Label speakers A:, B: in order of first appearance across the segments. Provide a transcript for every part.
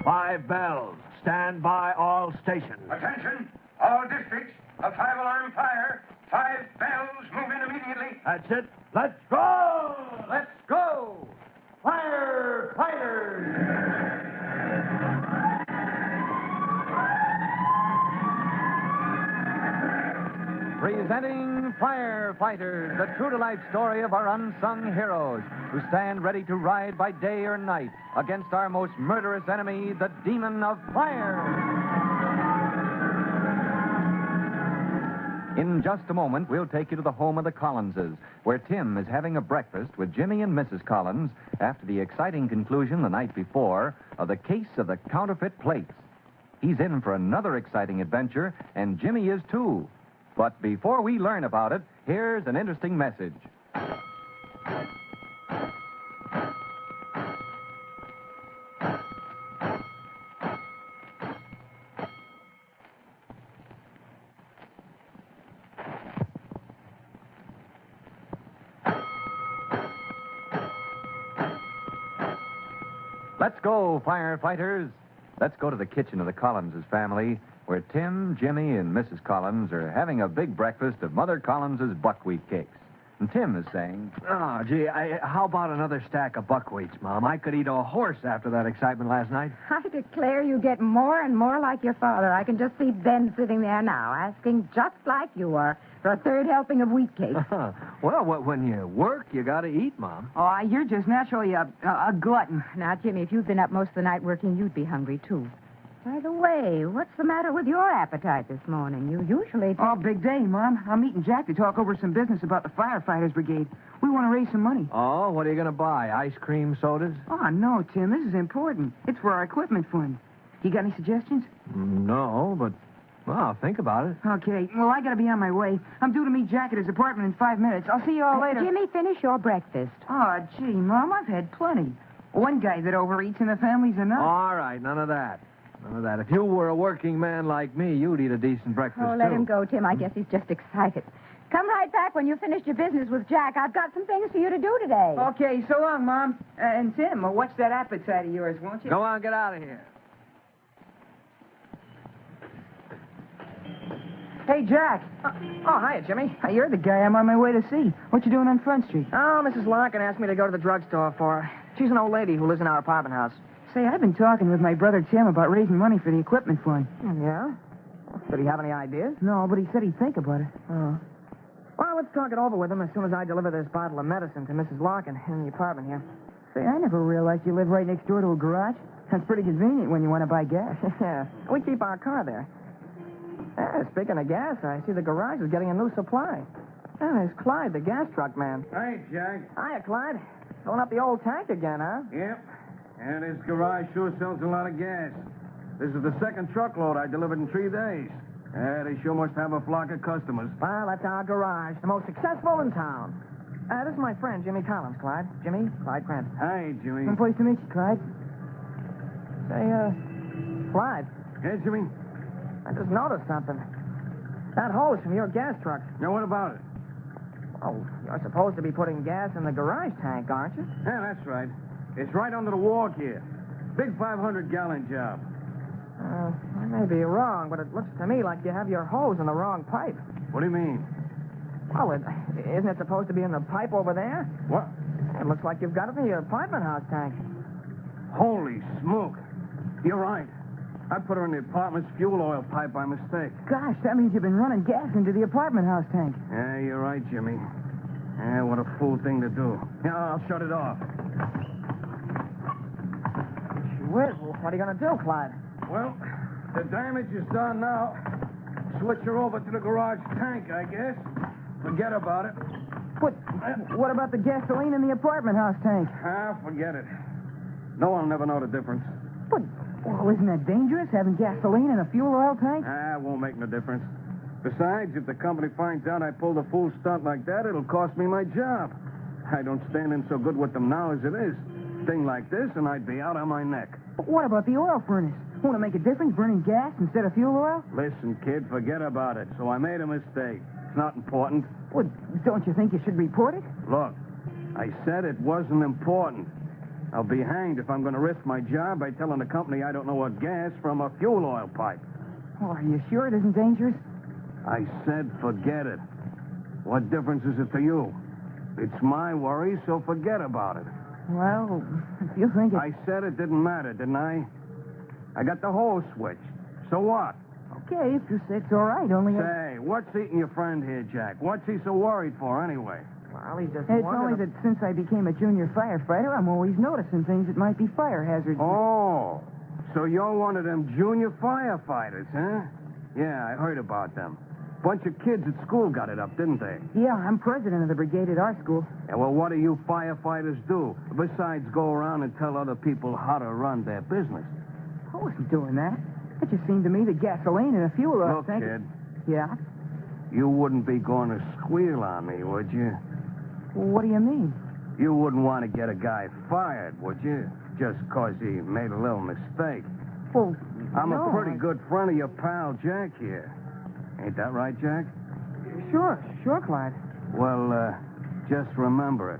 A: 5 bells. Stand by all stations.
B: Attention, all districts. A 5-alarm fire. 5 bells. Move in immediately.
A: That's it. Let's go! Let's go! Firefighters! Presenting Firefighters, the true-to-life story of our unsung heroes who stand ready to ride by day or night against our most murderous enemy, the demon of fire. In just a moment, we'll take you to the home of the Collinses, where Tim is having a breakfast with Jimmy and Mrs. Collins after the exciting conclusion the night before of the case of the counterfeit plates. He's in for another exciting adventure, and Jimmy is too. But before we learn about it, here's an interesting message. Let's go, firefighters. Let's go to the kitchen of the Collinses family, where Tim, Jimmy, and Mrs. Collins are having a big breakfast of Mother Collins's buckwheat cakes. And Tim is saying,
C: Oh, gee, how about another stack of buckwheats, Mom? I could eat a horse after that excitement last night.
D: I declare you get more and more like your father. I can just see Ben sitting there now, asking just like you are for a third helping of wheat cake.
C: Well, when you work, you got to eat, Mom.
E: Oh, you're just naturally a glutton.
D: Now, Jimmy, if you'd been up most of the night working, you'd be hungry, too. By the way, what's the matter with your appetite this morning? You usually...
E: Oh, big day, Mom. I'm meeting Jack to talk over some business about the Firefighters Brigade. We want to raise some money.
C: Oh, what are you going to buy? Ice cream, sodas?
E: Oh, no, Tim. This is important. It's for our equipment fund. You got any suggestions?
C: No, but, well, I'll think about it.
E: Okay. Well, I got to be on my way. I'm due to meet Jack at his apartment in 5 minutes. I'll see you all later.
D: Jimmy, finish your breakfast.
E: Oh, gee, Mom, I've had plenty. One guy that overeats in the family's enough.
C: All right, none of that. None of that. If you were a working man like me, you'd eat a decent breakfast,
D: Oh, let him go, Tim. I guess he's just excited. Come right back when you've finished your business with Jack. I've got some things for you to do today.
E: Okay, so long, Mom. And Tim, watch that appetite of yours, won't you?
C: Go on, get out of here.
E: Hey, Jack.
F: Oh, hiya, Jimmy.
E: You're the guy I'm on my way to see. What you doing on Front Street?
F: Oh, Mrs. Larkin asked me to go to the drugstore for her. She's an old lady who lives in our apartment house.
E: Say, I've been talking with my brother Tim about raising money for the equipment fund.
F: Yeah? Did he have any ideas?
E: No, but he said he'd think about it.
F: Oh. Well, let's talk it over with him as soon as I deliver this bottle of medicine to Mrs. Larkin in the apartment here.
E: Say, I never realized you live right next door to a garage. That's pretty convenient when you want to buy gas.
F: Yeah, we keep our car there. Speaking of gas, I see the garage is getting a new supply. Oh, there's Clyde, the gas truck man.
B: Hey, Jack.
F: Hiya, Clyde. Filling up the old tank again, huh?
B: Yep. And this garage sure sells a lot of gas. This is the second truckload I delivered in 3 days. They sure must have a flock of customers.
F: Well, that's our garage, the most successful in town. This is my friend, Jimmy Collins, Clyde. Jimmy, Clyde Cranston.
B: Hey, Jimmy.
E: Some place to meet you, Clyde.
F: Say, Clyde,
B: Hey, Jimmy.
F: I just noticed something. That hose from your gas truck.
B: Now, what about it?
F: Oh, you're supposed to be putting gas in the garage tank, aren't you?
B: Yeah, that's right. It's right under the wall here. Big 500-gallon job.
F: I may be wrong, but it looks to me like you have your hose in the wrong pipe.
B: What do you mean?
F: Well, isn't it supposed to be in the pipe over there?
B: What?
F: It looks like you've got it in your apartment house tank.
B: Holy smoke. You're right. I put her in the apartment's fuel oil pipe by mistake.
E: Gosh, that means you've been running gas into the apartment house tank.
B: Yeah, you're right, Jimmy. Yeah, what a fool thing to do. Yeah, I'll shut it off.
F: What are you going to do, Clyde?
B: Well, the damage is done now. Switch her over to the garage tank, I guess. Forget about it.
E: But what about the gasoline in the apartment house tank?
B: Forget it. No one will never know the difference.
E: But, well, isn't that dangerous, having gasoline in a fuel oil tank?
B: It won't make no difference. Besides, if the company finds out I pulled a fool stunt like that, it'll cost me my job. I don't stand in so good with them now as it is. Thing like this, and I'd be out on my neck.
E: But what about the oil furnace? Won't it make a difference burning gas instead of fuel oil?
B: Listen, kid, forget about it. So I made a mistake. It's not important.
E: Well, don't you think you should report it?
B: Look, I said it wasn't important. I'll be hanged if I'm going to risk my job by telling the company I don't know a gas from a fuel oil pipe.
E: Oh, are you sure it isn't dangerous?
B: I said forget it. What difference is it to you? It's my worry, so forget about it.
E: Well, if you think it...
B: I said it didn't matter, didn't I? I got the hole switched. So what?
E: Okay, if you say it's all right, only...
B: Say, what's eating your friend here, Jack? What's he so worried for, anyway?
F: Well, he's just
E: It's only that since I became a junior firefighter, I'm always noticing things that might be fire hazards.
B: Oh, so you're one of them junior firefighters, huh? Yeah, I heard about them. Bunch of kids at school got it up, didn't they?
E: Yeah, I'm president of the brigade at our school.
B: Yeah, well, what do you firefighters do besides go around and tell other people how to run their business?
E: I wasn't doing that. It just seemed to me that gasoline and a fuel oil
B: Look,
E: tank...
B: kid,
E: Yeah?
B: you wouldn't be going to squeal on me, would you?
E: What do you mean?
B: You wouldn't want to get a guy fired, would you? Just 'cause he made a little mistake.
E: Well,
B: I'm
E: no,
B: a pretty good friend of your pal, Jack, here. Ain't that right, Jack?
E: Sure, Clyde.
B: Well, just remember it.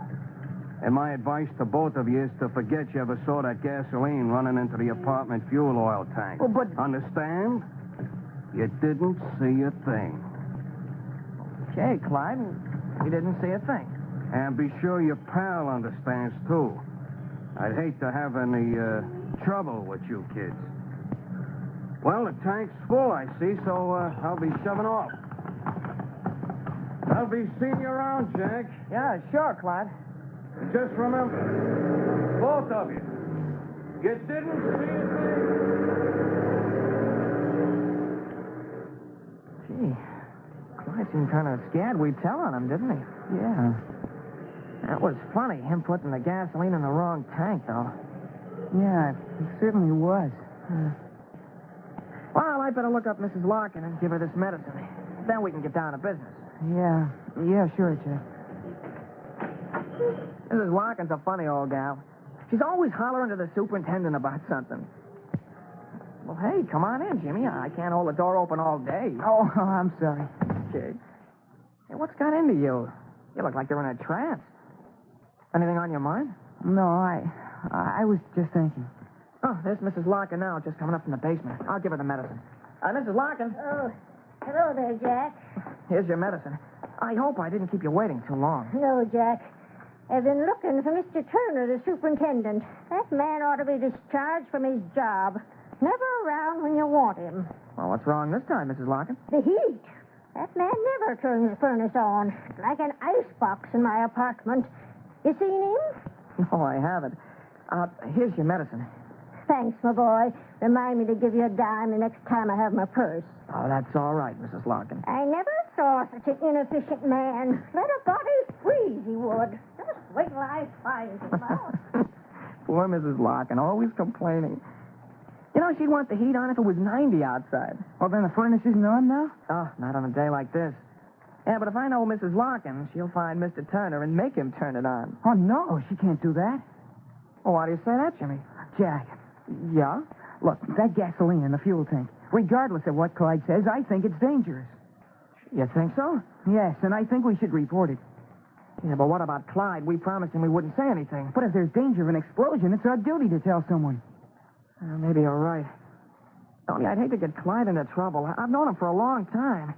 B: And my advice to both of you is to forget you ever saw that gasoline running into the apartment fuel oil tank.
E: Oh, but...
B: Understand? You didn't see a thing.
F: Okay, Clyde. We didn't see a thing.
B: And be sure your pal understands, too. I'd hate to have any trouble with you kids. Well, the tank's full, I see, so I'll be shoving off. I'll be seeing you around, Jack.
F: Yeah, sure, Clyde.
B: Just remember, both of you, you didn't see a thing.
F: Gee, Clyde seemed kind of scared we'd tell on him, didn't he?
E: Yeah.
F: That was funny, him putting the gasoline in the wrong tank, though.
E: Yeah, it certainly was.
F: Well, I better look up Mrs. Larkin and give her this medicine. Then we can get down to business.
E: Yeah, sure, Jack.
F: Mrs. Larkin's a funny old gal. She's always hollering to the superintendent about something. Well, hey, come on in, Jimmy. I can't hold the door open all day.
E: Oh, I'm sorry.
F: Okay. Hey, what's got into you? You look like you're in a trance. Anything on your mind?
E: No, I was just thinking.
F: Oh, there's Mrs. Larkin now, just coming up from the basement. I'll give her the medicine. Mrs. Larkin.
G: Oh, hello there, Jack.
F: Here's your medicine. I hope I didn't keep you waiting too long.
G: No, Jack. I've been looking for Mr. Turner, the superintendent. That man ought to be discharged from his job. Never around when you want him.
F: Well, what's wrong this time, Mrs. Larkin?
G: The heat. That man never turns the furnace on. It's like an icebox in my apartment. You seen him?
F: No, I haven't. Here's your medicine.
G: Thanks, my boy. Remind me to give you a dime the next time I have my purse.
F: Oh, that's all right, Mrs. Larkin.
G: I never saw such an inefficient man. Let a body freeze, he would. Just wait till I find him out.
F: Poor Mrs. Larkin, always complaining. You know, she'd want the heat on if it was 90 outside.
E: Oh, then the furnace isn't on now?
F: Oh, not on a day like this. Yeah, but if I know Mrs. Larkin, she'll find Mr. Turner and make him turn it on.
E: Oh, no, she can't do that.
F: Well, why do you say that, Jimmy?
E: Jack,
F: Yeah?
E: look, that gasoline in the fuel tank, regardless of what Clyde says, I think it's dangerous.
F: You think so?
E: Yes, and I think we should report it.
F: Yeah, but what about Clyde? We promised him we wouldn't say anything.
E: But if there's danger of an explosion, it's our duty to tell someone.
F: Maybe you're right. Only I'd hate to get Clyde into trouble. I've known him for a long time.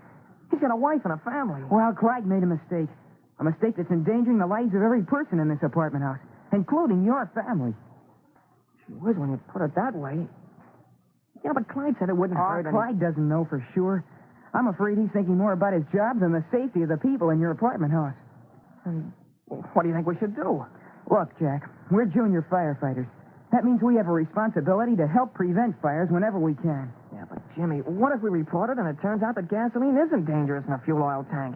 F: He's got a wife and a family.
E: Well, Clyde made a mistake. A mistake that's endangering the lives of every person in this apartment house, including your family.
F: Gee whiz, when you put it that way. Yeah, but Clyde said it wouldn't hurt any...
E: Clyde doesn't know for sure. I'm afraid he's thinking more about his job than the safety of the people in your apartment house.
F: And what do you think we should do?
E: Look, Jack, we're junior firefighters. That means we have a responsibility to help prevent fires whenever we can.
F: Yeah, but Jimmy, what if we report it and it turns out that gasoline isn't dangerous in a fuel oil tank?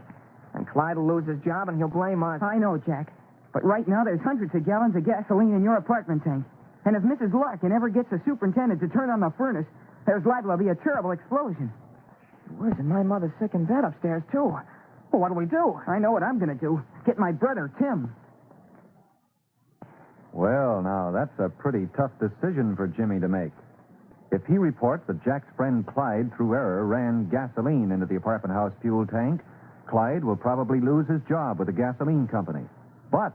F: And Clyde will lose his job and he'll blame us.
E: I know, Jack. But right now there's hundreds of gallons of gasoline in your apartment tank. And if Mrs. Larkin ever gets the superintendent to turn on the furnace, there's liable to be a terrible explosion.
F: Where's my mother's sick in bed upstairs, too? Well, what do we do?
E: I know what I'm going to do. Get my brother, Tim.
A: Well, now, that's a pretty tough decision for Jimmy to make. If he reports that Jack's friend Clyde, through error, ran gasoline into the apartment house fuel tank, Clyde will probably lose his job with the gasoline company. But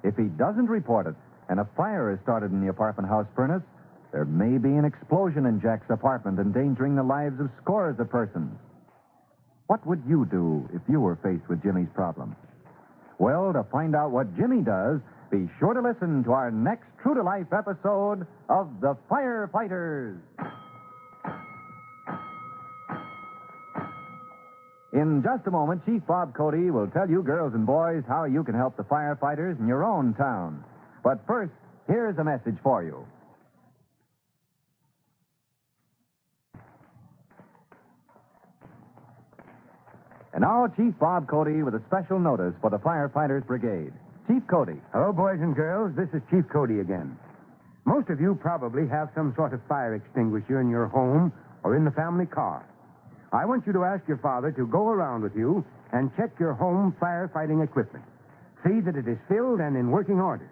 A: if he doesn't report it, and a fire is started in the apartment house furnace, there may be an explosion in Jack's apartment, endangering the lives of scores of persons. What would you do if you were faced with Jimmy's problem? Well, to find out what Jimmy does, be sure to listen to our next true-to-life episode of The Firefighters. In just a moment, Chief Bob Cody will tell you girls and boys how you can help the firefighters in your own town. But first, here's a message for you. And now, Chief Bob Cody with a special notice for the Firefighters Brigade. Chief Cody.
H: Hello, boys and girls. This is Chief Cody again. Most of you probably have some sort of fire extinguisher in your home or in the family car. I want you to ask your father to go around with you and check your home firefighting equipment. See that it is filled and in working order.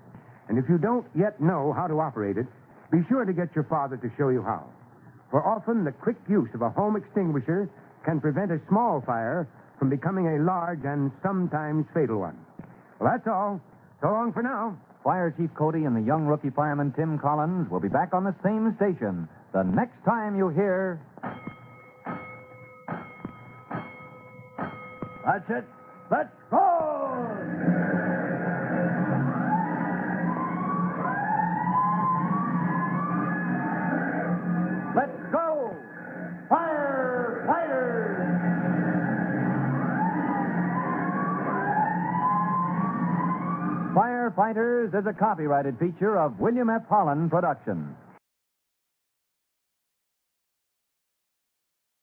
H: And if you don't yet know how to operate it, be sure to get your father to show you how. For often, the quick use of a home extinguisher can prevent a small fire from becoming a large and sometimes fatal one. Well, that's all. So long for now.
A: Fire Chief Cody and the young rookie fireman Tim Collins will be back on the same station the next time you hear...
C: That's it. Let's go!
A: Let's go! Firefighters! Firefighters is a copyrighted feature of William F. Holland Productions.